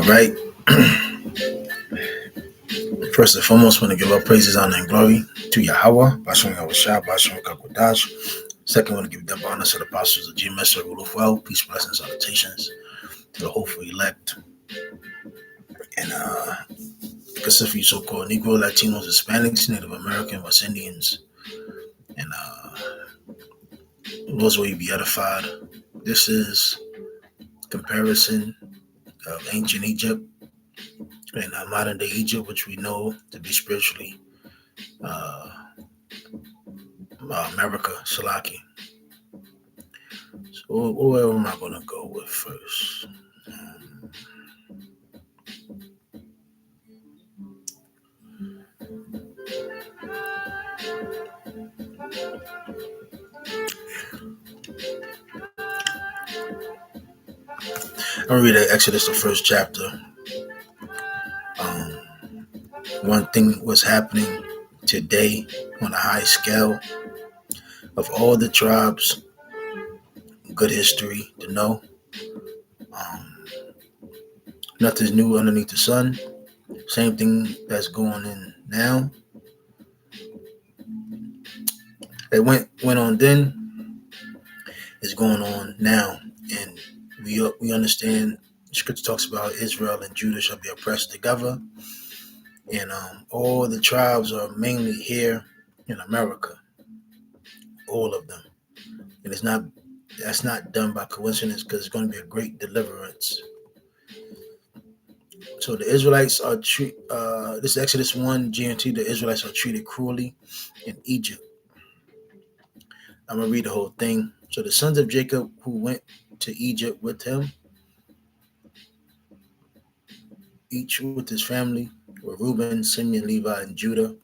right. First and foremost, want to give our praises, honor, and glory to Yahweh, Bashon Yahushua, Bashon Kakodash. Second, want to give double honor to the apostles of GMS, rule of well, peace, blessings, salutations to the hopeful elect and Pacific, so-called Negro, Latinos, Hispanics, Native American, West Indians, and those will be edified. This is comparison of ancient Egypt and modern day Egypt, which we know to be spiritually uh, America, Shalaki. So where am I going to go with first? I'm going to read Exodus, the first chapter. One thing was happening today on a high scale of all the tribes, good history to know. Nothing's new underneath the sun. Same thing that's going in now. It went on then is going on now, and we understand. Scripture talks about Israel and Judah shall be oppressed together, and all the tribes are mainly here in America, all of them, and that's not done by coincidence because it's going to be a great deliverance. So the Israelites are this Exodus 1 GNT. The Israelites are treated cruelly in Egypt. I'm going to read the whole thing. So the sons of Jacob who went to Egypt with him, each with his family, were Reuben, Simeon, Levi, and Judah.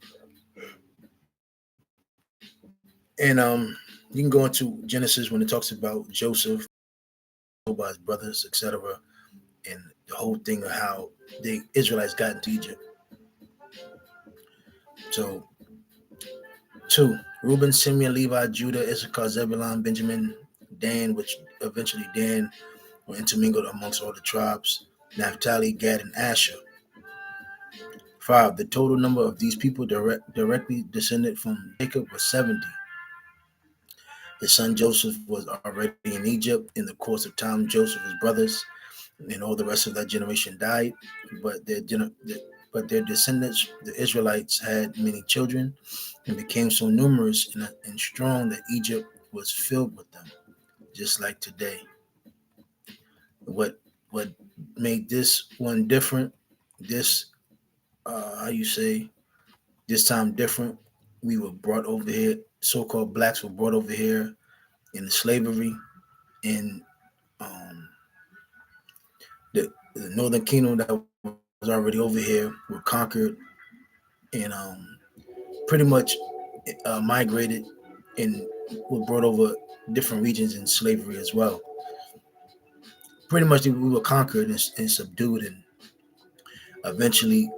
And you can go into Genesis when it talks about Joseph, by his brothers, etc., and the whole thing of how the Israelites got into Egypt. So 2, Reuben, Simeon, Levi, Judah, Issachar, Zebulun, Benjamin, Dan, which eventually Dan were intermingled amongst all the tribes, Naphtali, Gad, and Asher. 5, the total number of these people directly descended from Jacob was 70. His son Joseph was already in Egypt. In the course of time, Joseph, his brothers, and all the rest of that generation died, but their descendants, the Israelites, had many children and became so numerous and strong that Egypt was filled with them, just like today. What made this one different, this this time different, we were brought over here, so-called blacks were brought over here in slavery, and the northern kingdom that was already over here were conquered and pretty much migrated and were brought over different regions in slavery as well. Pretty much we were conquered and subdued and eventually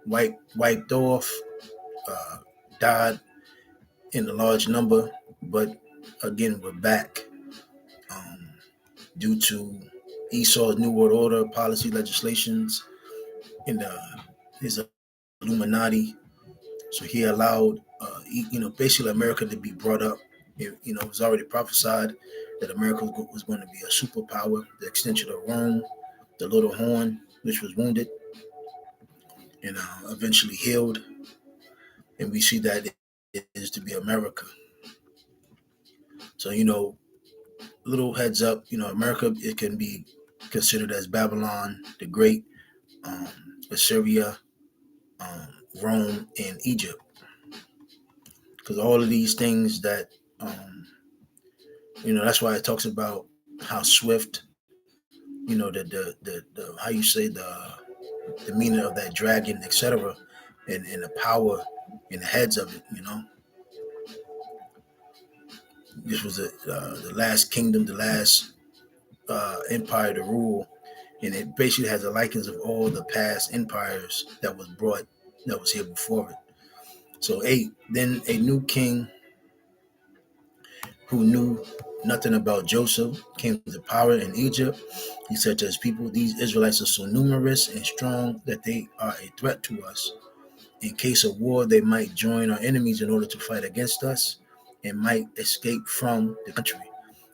wiped off, died in a large number, but again we're back due to Esau's New World Order policy legislations and his Illuminati. So he allowed, basically America to be brought up. It was already prophesied that America was going to be a superpower, the extension of Rome, the little horn, which was wounded and eventually healed. And we see that it is to be America. So, little heads up, America, it can be considered as Babylon the Great, Assyria, Rome, and Egypt. Because all of these things that, that's why it talks about how swift, the how you say the meaning of that dragon, etc., and the power in the heads of it. This was the last kingdom, the last empire to rule, and it basically has the likings of all the past empires that was here before it. So 8, then a new king who knew nothing about Joseph came to power in Egypt. He said to his people, "These Israelites are so numerous and strong that they are a threat to us. In case of war, they might join our enemies in order to fight against us and might escape from the country."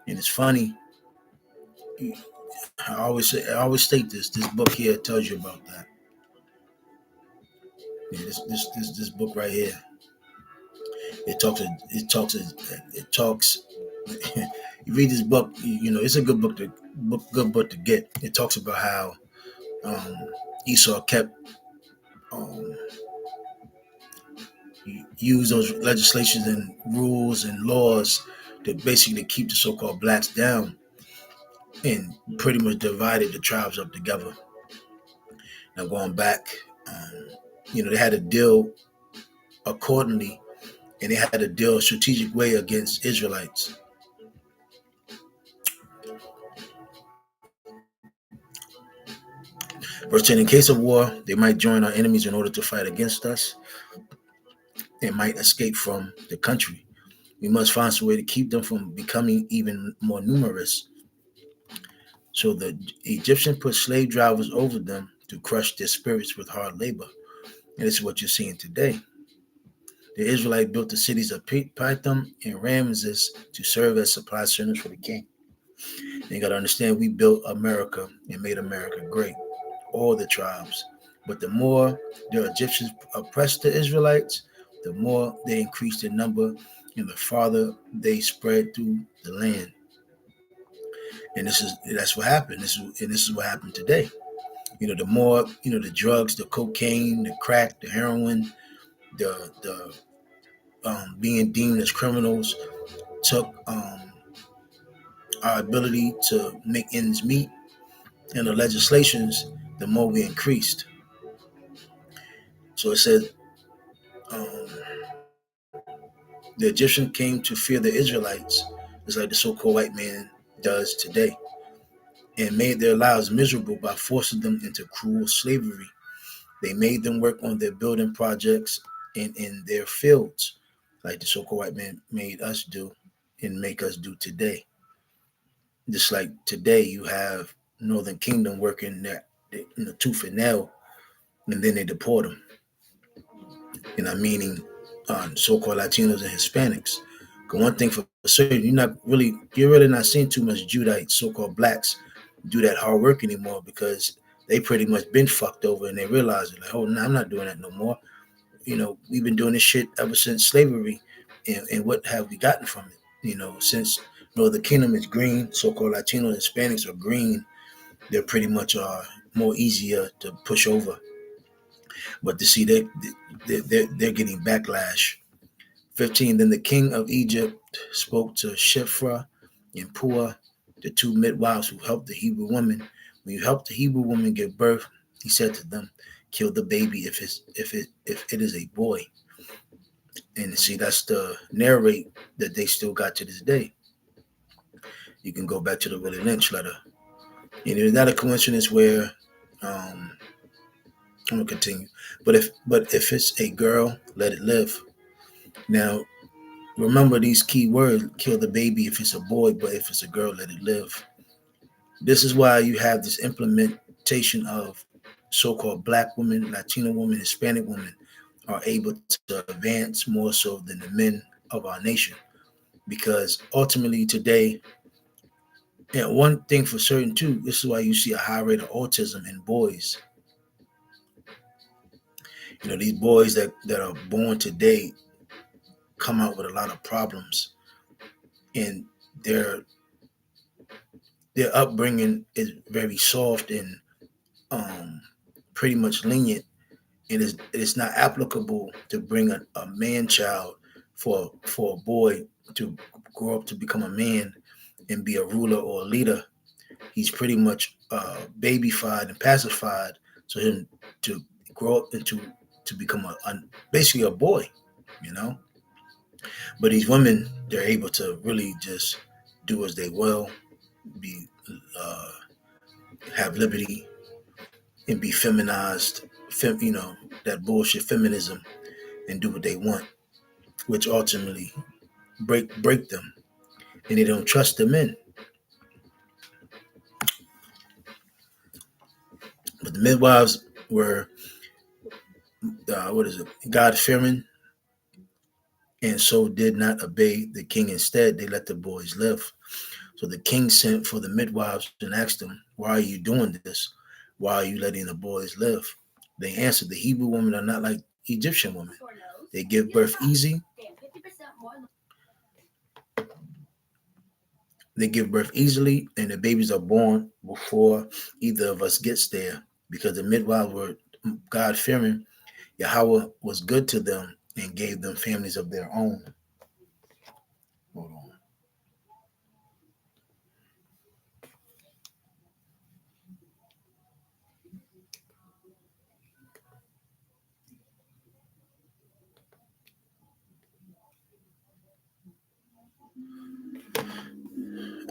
And it's funny, I always state this. This book here tells you about that. Yeah, this book right here. It talks. It talks. It talks. You read this book. You know it's a good book to get. It talks about how um, Esau kept um, use those legislations and rules and laws to basically keep the so-called blacks down and pretty much divided the tribes up together. Now going back, they had to deal accordingly, and they had to deal a strategic way against Israelites. Verse 10, in case of war, they might join our enemies in order to fight against us and might escape from the country. We must find some way to keep them from becoming even more numerous. So the Egyptians put slave drivers over them to crush their spirits with hard labor. And this is what you're seeing today. The Israelites built the cities of Pithom and Ramses to serve as supply centers for the king. And you got to understand, we built America and made America great, all the tribes. But the more the Egyptians oppressed the Israelites, the more they increased in number and the farther they spread through the land. And that's what happened. This is what happened today. The more, the drugs, the cocaine, the crack, the heroin, the being deemed as criminals took our ability to make ends meet, and the legislations, the more we increased. So it said um, the Egyptian came to fear the Israelites, just like the so-called white man does today, and made their lives miserable by forcing them into cruel slavery. They made them work on their building projects and in their fields, like the so-called white man made us do and make us do today. Just like today, you have Northern Kingdom working there, tooth and nail, and then they deport them. Meaning so-called Latinos and Hispanics. Because one thing for certain, you're really not seeing too much Judites, so-called blacks, do that hard work anymore because they pretty much been fucked over and they realize it. Like, oh, no, I'm not doing that no more. We've been doing this shit ever since slavery, and what have we gotten from it? Since the kingdom is green, so-called Latino and Hispanics are green, they're pretty much more easier to push over. But to see they're getting backlash. 15. Then the king of Egypt spoke to Shiphrah and Puah, the two midwives who helped the Hebrew woman. When you help the Hebrew woman give birth, he said to them, kill the baby if it is a boy. And see, that's the narrate that they still got to this day. You can go back to the Willie Lynch letter. And it's not a coincidence where I'm gonna continue. But if it's a girl, let it live. Now remember these key words: kill the baby if it's a boy, but if it's a girl, let it live. This is why you have this implementation of so-called black women, Latino women, Hispanic women are able to advance more so than the men of our nation. Because ultimately today, and one thing for certain too, this is why you see a high rate of autism in boys. These boys that are born today come out with a lot of problems, and their upbringing is very soft and pretty much lenient, and it's not applicable to bring a man child for a boy to grow up to become a man and be a ruler or a leader. He's pretty much babyfied and pacified, so him to grow up into to become basically a boy, you know. But these women, they're able to really just do as they will, be uh, have liberty and be feminized, that bullshit feminism, and do what they want, which ultimately break them. and they don't trust the men. But the midwives were, what is it, God fearing, and so did not obey the king. Instead, they let the boys live. So the king sent for the midwives and asked them, "Why are you doing this? Why are you letting the boys live?" They answered, "The Hebrew women are not like Egyptian women. They give birth easy. They give birth easily, and the babies are born before either of us gets there." Because the midwives were God fearing, Yahweh was good to them and gave them families of their own. Hold on.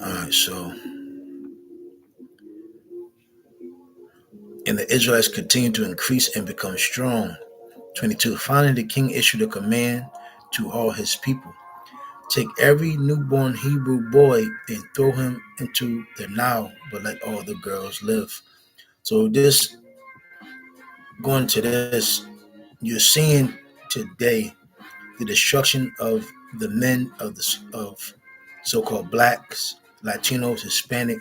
All right, so, and the Israelites continued to increase and become strong. 22. Finally, the king issued a command to all his people: take every newborn Hebrew boy and throw him into the Nile, but let all the girls live. So, this, going to this, you're seeing today the destruction of the men of so-called blacks, Latinos, Hispanic,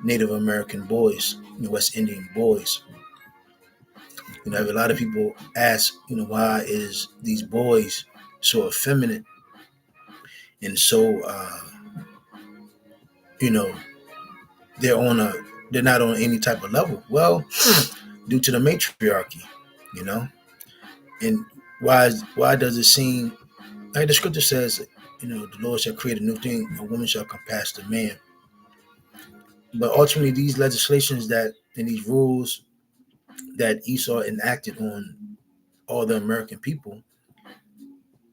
Native American boys, West Indian boys. A lot of people ask, why is these boys so effeminate and so, you know, they're on a, they're not on any type of level. Well, due to the matriarchy, you know, and why does it seem like the scripture says, the Lord shall create a new thing, a woman shall compass the man. But ultimately, these legislations that and these rules that Esau enacted on all the American people,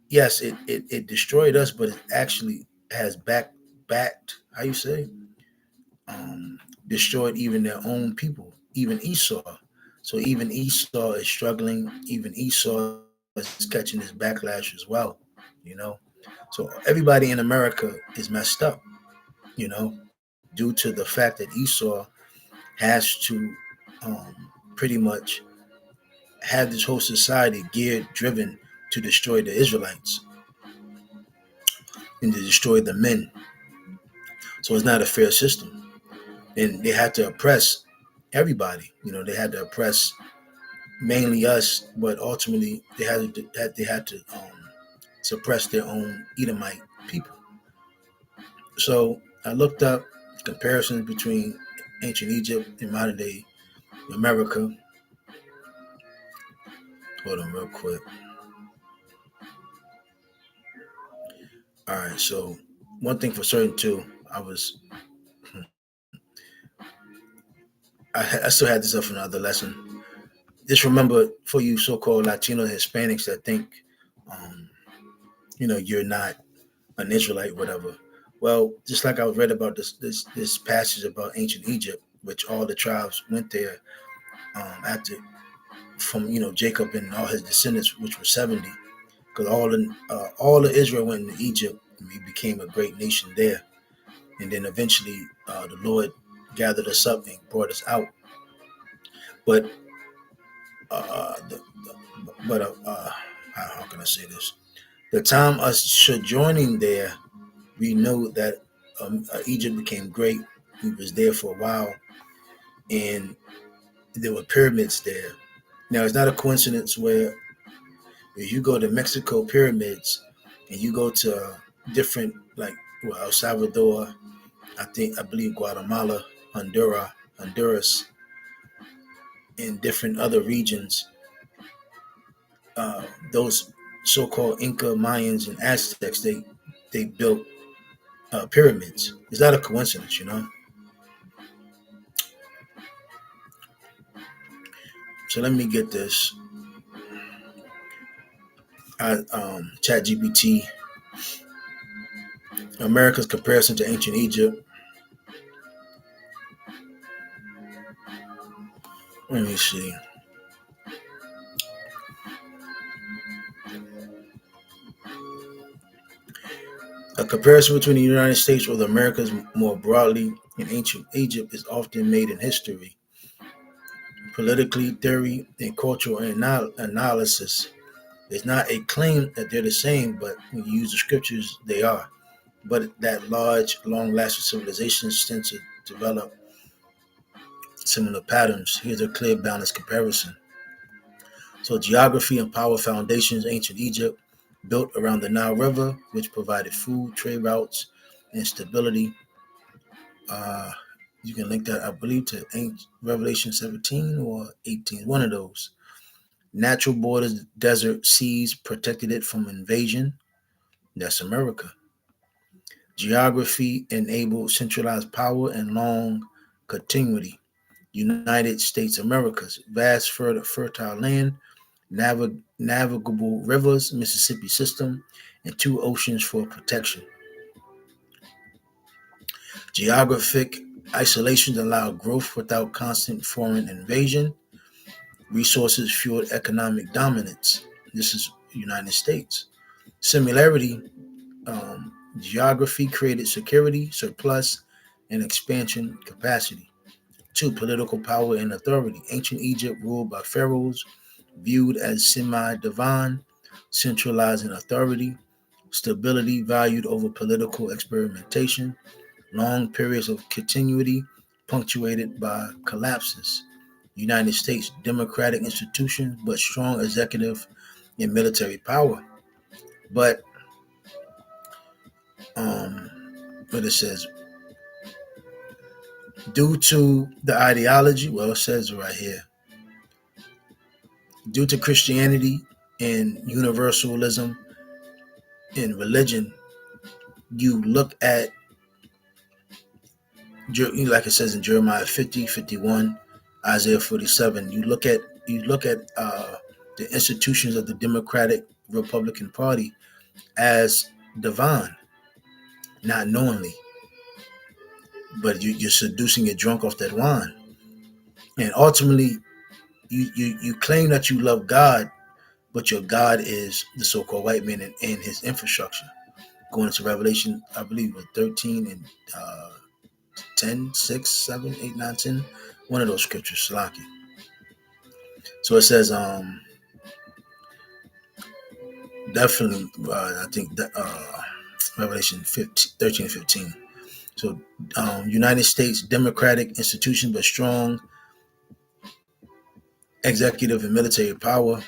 yes, it destroyed us, but it actually has backed, how you say, destroyed even their own people, even Esau. So even Esau is struggling. Even Esau is catching his backlash as well. You know, so everybody in America is messed up. Due to the fact that Esau has to pretty much have this whole society geared, driven to destroy the Israelites and to destroy the men. So it's not a fair system. And they had to oppress everybody. They had to oppress mainly us, but ultimately they had to suppress their own Edomite people. So I looked up comparisons between ancient Egypt and modern day America. Hold on, real quick. All right, so one thing for certain too, I still had this up for another lesson. Just remember, for you so-called Latino and Hispanics that think, um, you're not an Israelite, whatever. Well, just like I read about this passage about ancient Egypt, which all the tribes went there after from Jacob and all his descendants, which were 70, because all of Israel went into Egypt and we became a great nation there, and then eventually the Lord gathered us up and brought us out. But the, but how can I say this? The time us sojourning there, we know that Egypt became great. We was there for a while, and there were pyramids there. Now, it's not a coincidence where if you go to Mexico pyramids and you go to different, like, El Salvador, I believe Guatemala, Honduras, and different other regions, those so-called Inca, Mayans, and Aztecs, they built pyramids. It's not a coincidence. So let me get this. ChatGPT, America's comparison to ancient Egypt. Let me see. A comparison between the United States or the Americas more broadly and ancient Egypt is often made in history, politically, theory, and cultural analysis. It's not a claim that they're the same, but when you use the scriptures, they are. But that large, long-lasting civilizations tend to develop similar patterns. Here's a clear, balanced comparison. So, geography and power foundations: ancient Egypt, built around the Nile River, which provided food, trade routes, and stability. Uh, you can link that, I believe, to Revelation 17 or 18, one of those. Natural borders, desert, seas protected it from invasion. That's America. Geography enabled centralized power and long continuity. United States Americas, vast fertile land, navigable rivers, Mississippi system, and two oceans for protection. Geographic isolation allowed growth without constant foreign invasion. Resources fueled economic dominance. This is United States. Similarity, geography created security, surplus, and expansion capacity. Two, political power and authority. Ancient Egypt ruled by pharaohs, viewed as semi-divine, centralizing authority. Stability valued over political experimentation. Long periods of continuity punctuated by collapses. United States democratic institutions, but strong executive and military power. But um, what it says, due to the ideology, well, it says right here, due to Christianity and universalism in religion, you look at, like it says in Jeremiah 50, 51, Isaiah 47, you look at the institutions of the Democratic Republican Party as divine, not knowingly, but you're seducing your drunk off that wine. And ultimately, you claim that you love God, but your God is the so-called white man and his infrastructure. Going into Revelation, I believe, with 13 and 10, 6, 7, 8, 9, 10. One of those scriptures, Salaki. So it says, definitely, I think that Revelation 15, 13 and 15. So, United States democratic institution, but strong executive and military power,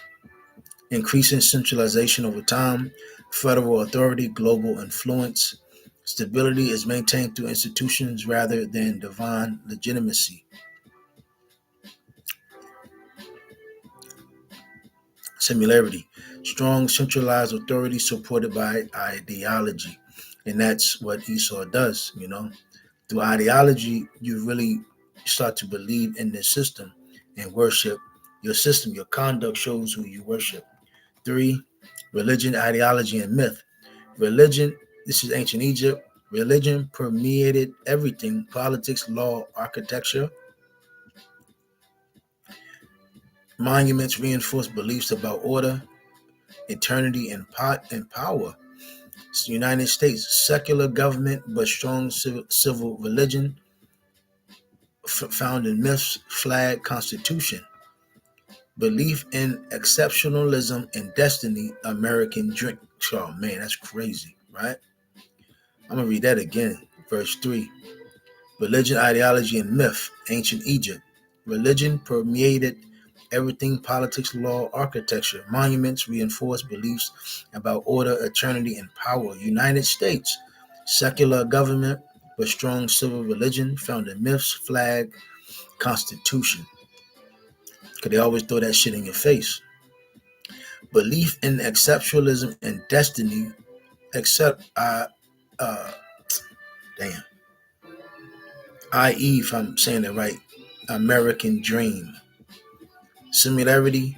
increasing centralization over time, federal authority, global influence. Stability is maintained through institutions rather than divine legitimacy. Similarity, strong centralized authority supported by ideology. And that's what Esau does, Through ideology, you really start to believe in this system and worship your system. Your conduct shows who you worship. Three, religion, ideology, and myth. Religion, this is ancient Egypt. Religion permeated everything: politics, law, architecture. Monuments reinforced beliefs about order, eternity, and power. United States, secular government but strong civil religion, found in myths, flag, constitution. Belief in exceptionalism and destiny, American drink. Oh man, that's crazy, right? I'm gonna read that again. Verse 3. Religion, ideology, and myth, ancient Egypt. Religion permeated everything: politics, law, architecture. Monuments reinforced beliefs about order, eternity, and power. United States, secular government but strong civil religion, found in myths, flag, constitution. Because they always throw that shit in your face. Belief in exceptionalism and destiny, except, uh, damn, i.e., if I'm saying it right, American dream. Similarity,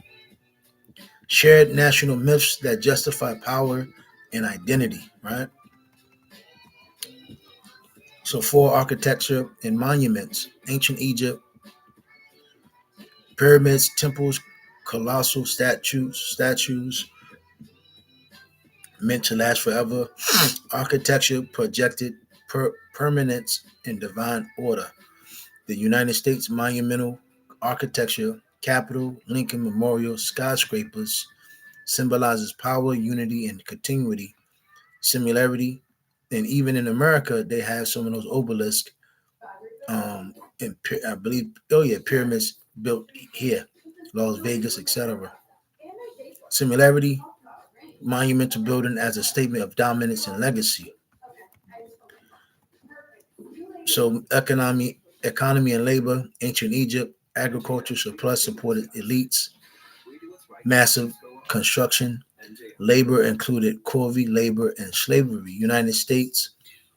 shared national myths that justify power and identity, right? So, for architecture and monuments, ancient Egypt, pyramids, temples, colossal statues, meant to last forever. Architecture projected permanence and divine order. The United States monumental architecture, Capitol, Lincoln Memorial, skyscrapers symbolizes power, unity, and continuity, similarity. And even in America, they have some of those obelisks, and I believe, oh yeah, pyramids built here, Las Vegas, etc. Similarity, monumental building as a statement of dominance and legacy. So economy and labor, ancient Egypt, agriculture surplus supported elites, massive construction, labor included corvée labor and slavery. United States,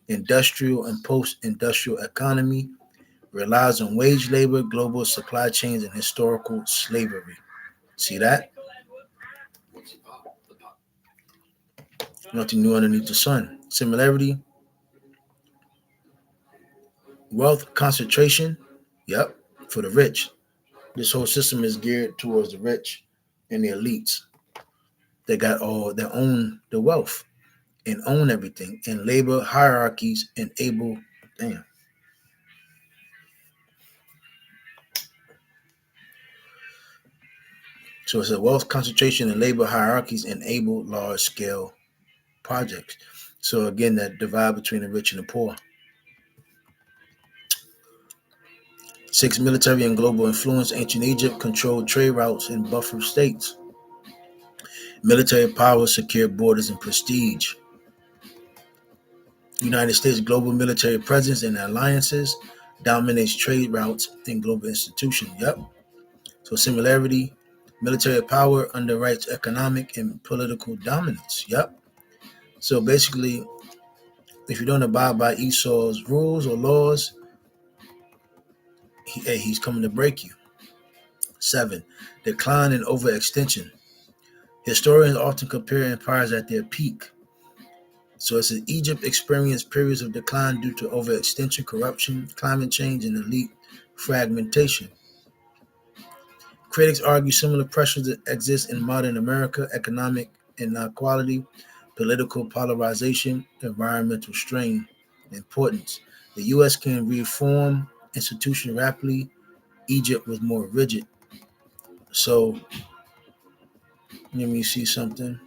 industrial and post-industrial economy relies on wage labor, global supply chains, and historical slavery. See that? Nothing new underneath the sun. Similarity, wealth concentration, yep, for the rich. This whole system is geared towards the rich and the elites. They got all they own the wealth and own everything. And labor hierarchies enable damn. So it's a wealth concentration and labor hierarchies enable large scale projects. So again, that divide between the rich and the poor. 6, military and global influence. Ancient Egypt controlled trade routes and buffer states. Military power secured borders and prestige. United States global military presence and alliances dominates trade routes and global institutions. Yep. So similarity, military power underwrites economic and political dominance. Yep. So basically, if you don't abide by Esau's rules or laws, he's coming to break you. 7, decline and overextension. Historians often compare empires at their peak. So it says Egypt experienced periods of decline due to overextension, corruption, climate change, and elite fragmentation. Critics argue similar pressures that exist in modern America: economic inequality, political polarization, environmental strain. Importance: the U.S. can reform institutions rapidly. Egypt was more rigid. So let me see something.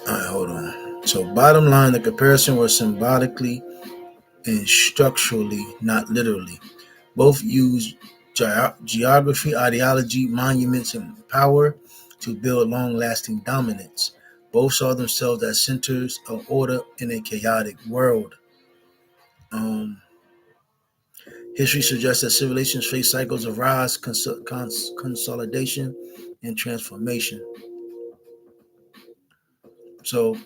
All right, hold on. So bottom line, the comparison was symbolically and structurally, not literally. Both use geography, ideology, monuments, and power to build long-lasting dominance. Both saw themselves as centers of order in a chaotic world. Um, History suggests that civilizations face cycles of rise, consolidation, and transformation. So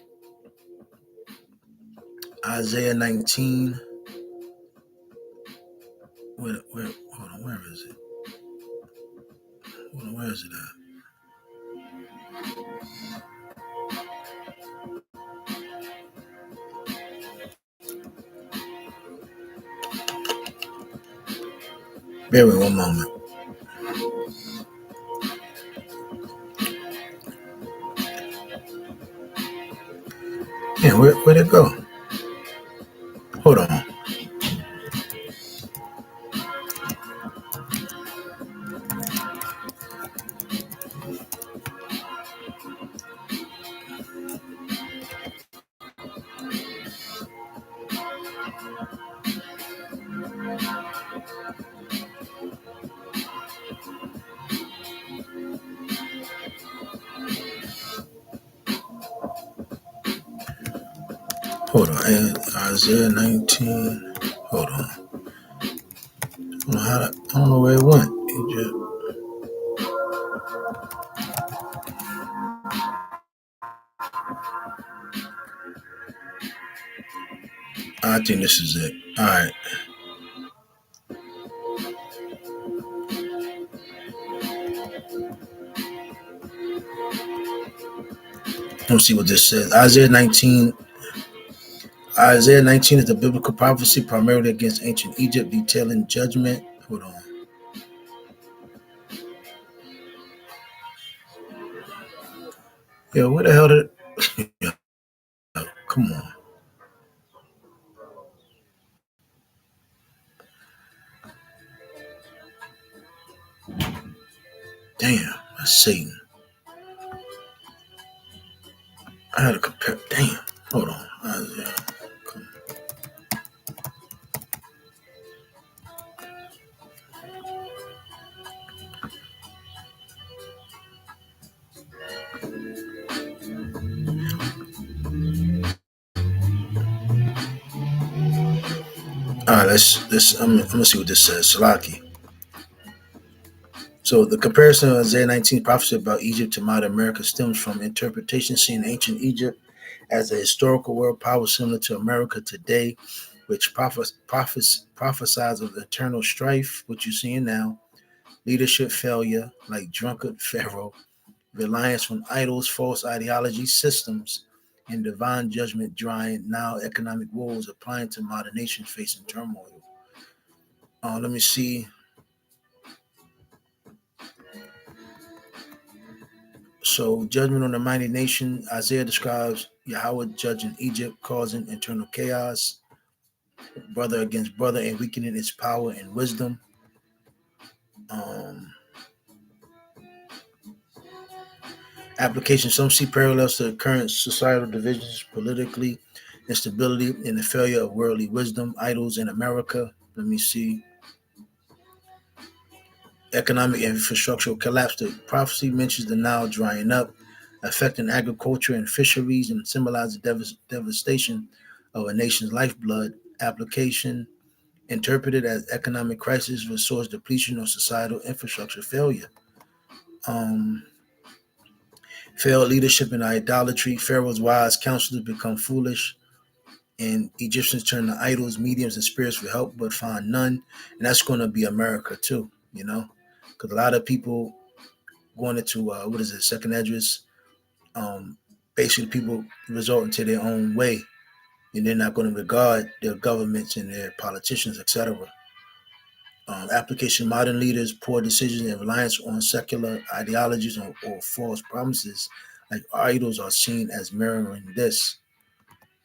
Isaiah 19, hold on, where is it? Hold on, where is it at? Bear with me one moment. Yeah, where'd it go? Hold on. Hold on. Isaiah 19. Hold on. I don't know where it went. It just, I think this is it. All right. Let's see what this says. Isaiah 19 is the biblical prophecy primarily against ancient Egypt, detailing judgment. Hold on. Yo, where the hell did? Come on. Damn, that's Satan. I had to compare. Damn. Hold on. Isaiah. All right, let's. I'm gonna see what this says. Salaki. So the comparison of Isaiah 19 prophecy about Egypt to modern America stems from interpretation seeing ancient Egypt as a historical world power similar to America today, which prophesies of eternal strife, which you're seeing now, leadership failure, like drunkard Pharaoh, reliance on idols, false ideology systems, and divine judgment drawing now economic woes applying to modern nations facing turmoil. Let me see. So, judgment on the mighty nation, Isaiah describes Yahweh judging Egypt, causing internal chaos, brother against brother, and weakening its power and wisdom. Um, Application, some see parallels to the current societal divisions, politically instability, and the failure of worldly wisdom, idols in America. Let me see. Economic and infrastructural collapse. The prophecy mentions the Nile drying up, affecting agriculture and fisheries, and symbolizes devastation of a nation's lifeblood. Application, interpreted as economic crisis, resource depletion, or societal infrastructure failure. Um, Failed leadership and idolatry. Pharaoh's wise counselors become foolish, and Egyptians turn to idols, mediums, and spirits for help, but find none. And that's going to be America too, because a lot of people going into what is it, second address. Basically, people resorting to their own way, and they're not going to regard their governments and their politicians, etc. Application, modern leaders, poor decisions, and reliance on secular ideologies or false promises like idols are seen as mirroring this.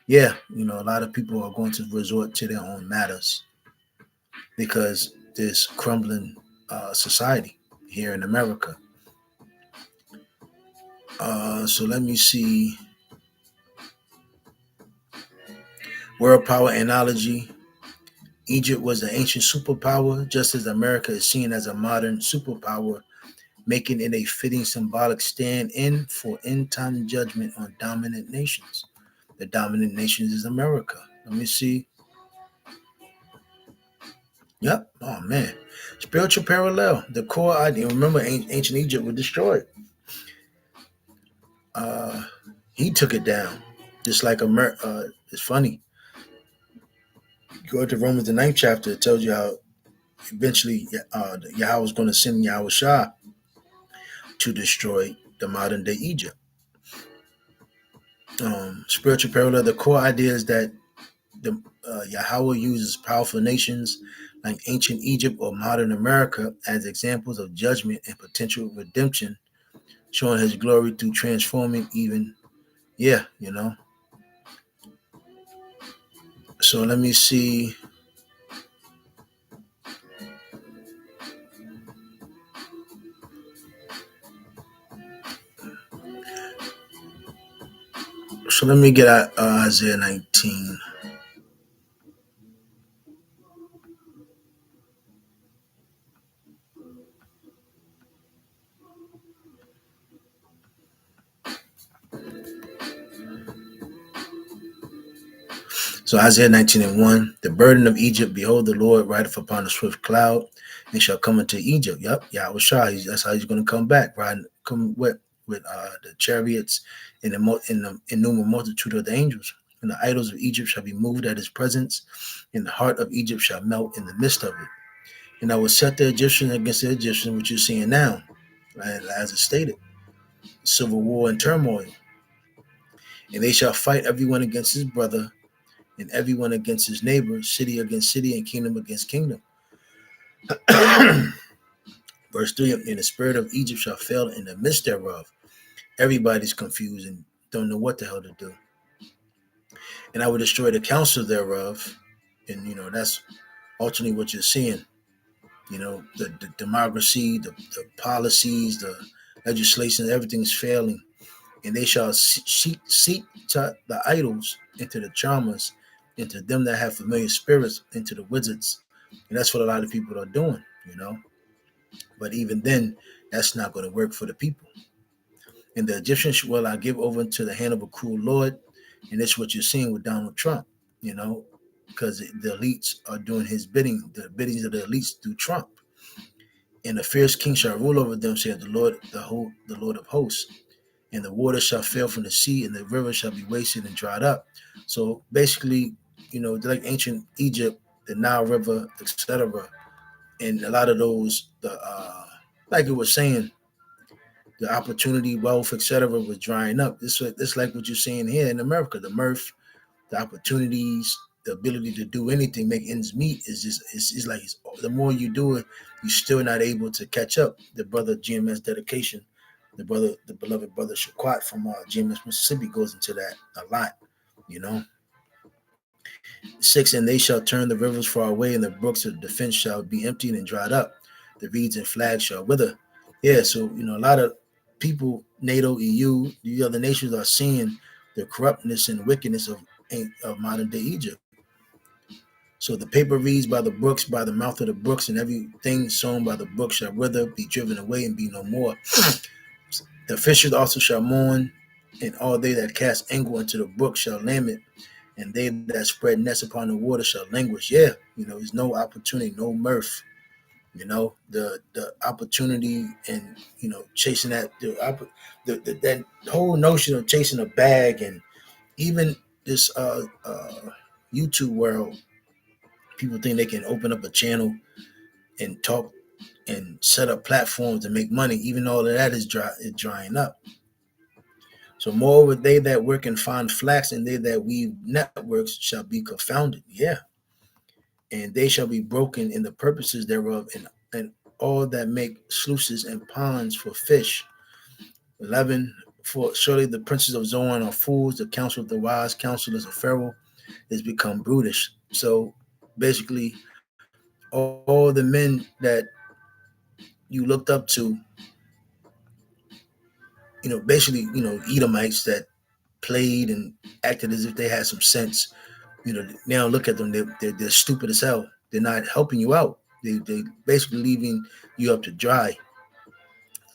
Yeah, a lot of people are going to resort to their own matters because this crumbling society here in America. So let me see. World power analogy. Egypt was an ancient superpower, just as America is seen as a modern superpower, making it a fitting symbolic stand in for end time judgment on dominant nations. The dominant nations is America. Let me see. Yep. Oh man. Spiritual parallel. The core idea. Remember, ancient Egypt was destroyed. Uh, he took it down, just like America. It's funny. You go to Romans the ninth chapter. It tells you how eventually Yahweh was going to send Yahweh Shah to destroy the modern day Egypt. Spiritual parallel. The core idea is that the Yahweh uses powerful nations like ancient Egypt or modern America as examples of judgment and potential redemption, showing His glory through transforming even. Yeah, So let me see. So let me get at Isaiah 19. So Isaiah 19 and 1, the burden of Egypt, behold, the Lord rideth upon a swift cloud, and shall come into Egypt. Yep, Yahweh Shah. That's how he's going to come back, riding, come with the chariots and the innumerable multitude of the angels. And the idols of Egypt shall be moved at his presence, and the heart of Egypt shall melt in the midst of it. And I will set the Egyptians against the Egyptians, which you're seeing now, right, as it stated, civil war and turmoil. And they shall fight everyone against his brother, and everyone against his neighbor, city against city, and kingdom against kingdom. Verse 3, and the spirit of Egypt shall fail in the midst thereof. Everybody's confused and don't know what the hell to do. And I will destroy the counsel thereof. And, that's ultimately what you're seeing. The democracy, the policies, the legislation, everything's failing. And they shall seek to the idols, into the charmers, into them that have familiar spirits, into the wizards. And that's what a lot of people are doing. But even then, that's not going to work for the people. And the Egyptians will I give over into the hand of a cruel Lord. And that's what you're seeing with Donald Trump, because the elites are doing his bidding, the biddings of the elites through Trump. And a fierce king shall rule over them, saith the Lord, the Lord of hosts. And the water shall fail from the sea, and the river shall be wasted and dried up. So basically, like ancient Egypt, the Nile River, etc., and a lot of those, like it was saying, the opportunity, wealth, etc., was drying up. This like what you're seeing here in America. The mirth, the opportunities, the ability to do anything, make ends meet is just it's like the more you do it, you're still not able to catch up. The brother GMS dedication, the beloved brother Shaquat from GMS Mississippi goes into that a lot. 6, and they shall turn the rivers far away, and the brooks of defense shall be emptied and dried up. The reeds and flags shall wither. Yeah, so a lot of people, NATO, EU, the other nations are seeing the corruptness and wickedness of modern day Egypt. So the paper reeds by the brooks, by the mouth of the brooks, and everything sown by the brook shall wither, be driven away, and be no more. The fishers also shall mourn, and all they that cast angle into the brook shall lament, and they that spread nets upon the water shall languish. Yeah, there's no opportunity, no mirth. The opportunity and chasing that whole notion of chasing a bag, and even this YouTube world, people think they can open up a channel and talk and set up platforms to make money. Even all of that is drying up. So moreover, they that work and find flax, and they that weave networks shall be confounded. Yeah. And they shall be broken in the purposes thereof, and all that make sluices and ponds for fish. 11, for surely the princes of Zoan are fools, the counsel of the wise counselors of Pharaoh is become brutish. So basically, all the men that you looked up to, basically, Edomites that played and acted as if they had some sense, now look at them, they're stupid as hell. They're not helping you out. They basically leaving you up to dry.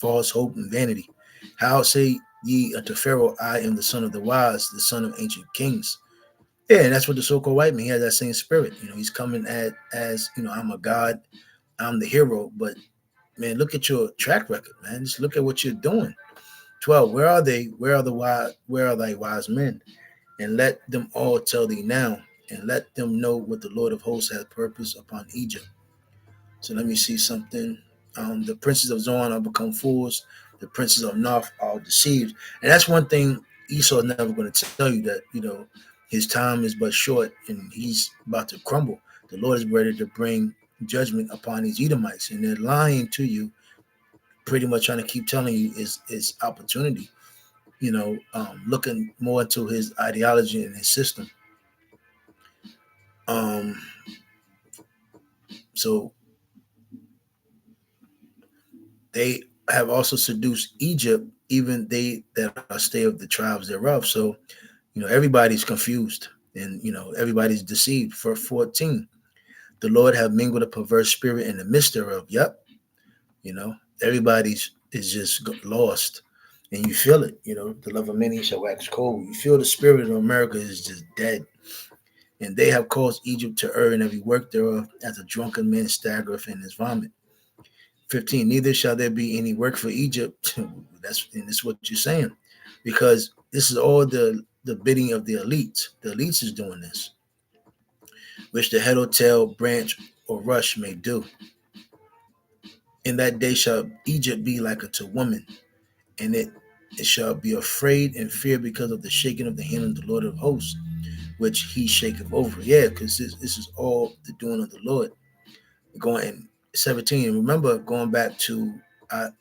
False hope and vanity. How say ye unto Pharaoh, I am the son of the wise, the son of ancient kings? Yeah, and that's what the so-called white man, he has that same spirit. He's coming as I'm a god, I'm the hero. But man, look at your track record, man. Just look at what you're doing. 12, where are they? Where are thy wise men? And let them all tell thee now, and let them know what the Lord of hosts has purpose upon Egypt. So let me see something. The princes of Zoan are become fools. The princes of North are deceived. And that's one thing Esau is never going to tell you, that, his time is but short and he's about to crumble. The Lord is ready to bring judgment upon these Edomites. And they're lying to you, pretty much trying to keep telling you is opportunity, looking more into his ideology and his system. So they have also seduced Egypt, even they that are stay of the tribes thereof. So, everybody's confused and, everybody's deceived. For 14, the Lord have mingled a perverse spirit in the midst thereof. Yep. Everybody's is just lost, and you feel it. The love of many shall wax cold. You feel the spirit of America is just dead. And they have caused Egypt to err in every work thereof, as a drunken man staggereth in his vomit. 15, neither shall there be any work for Egypt. That's what you're saying, because this is all the bidding of the elites. The elites is doing this, which the head or tail, branch or rush may do. In that day shall Egypt be like unto woman, and it it shall be afraid and fear because of the shaking of the hand of the Lord of hosts, which he shaketh over. Yeah, because this is all the doing of the Lord. Going in 17, remember going back to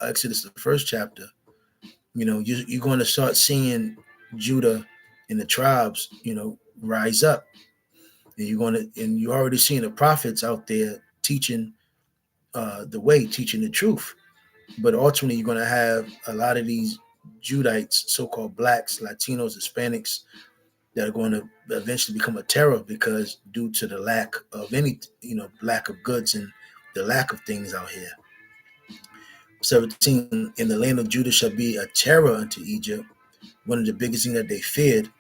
Exodus, the first chapter, you're going to start seeing Judah and the tribes, rise up. And you're already seeing the prophets out there teaching the way, teaching the truth. But ultimately, you're going to have a lot of these Judites, so-called blacks, Latinos, Hispanics, that are going to eventually become a terror because due to the lack of lack of goods and the lack of things out here. 17, in the land of Judah shall be a terror unto Egypt, one of the biggest things that they feared.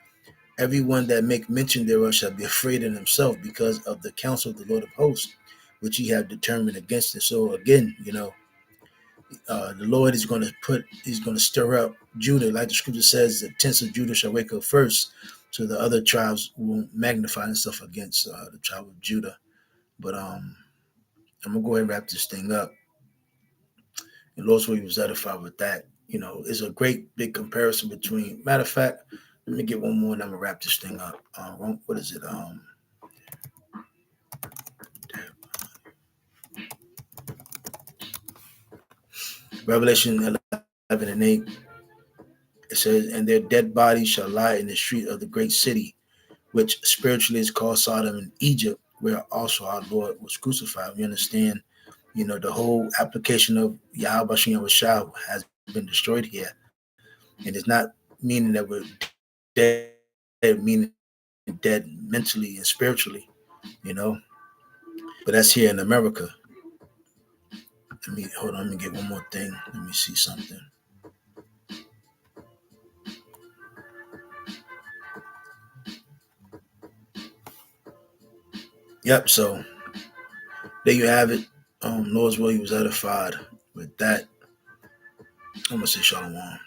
Everyone that make mention thereof shall be afraid in himself because of the counsel of the Lord of hosts, which he have determined against it. So again, the Lord is going to stir up Judah. Like the scripture says, the tents of Judah shall wake up first, so the other tribes will magnify themselves against the tribe of Judah. But I'm going to go ahead and wrap this thing up. And Lord's will was edified with that. It's a great big comparison between, matter of fact, let me get one more and I'm going to wrap this thing up. What is it? Revelation 11 and 8. It says, and their dead bodies shall lie in the street of the great city, which spiritually is called Sodom and Egypt, where also our Lord was crucified. We understand, the whole application of Yahweh Shah has been destroyed here. And it's not meaning that we're dead, meaning dead mentally and spiritually, But that's here in America. Let me get one more thing. Let me see something. Yep, so there you have it. Lord's will, he was edified. With that, I'm going to say shalom.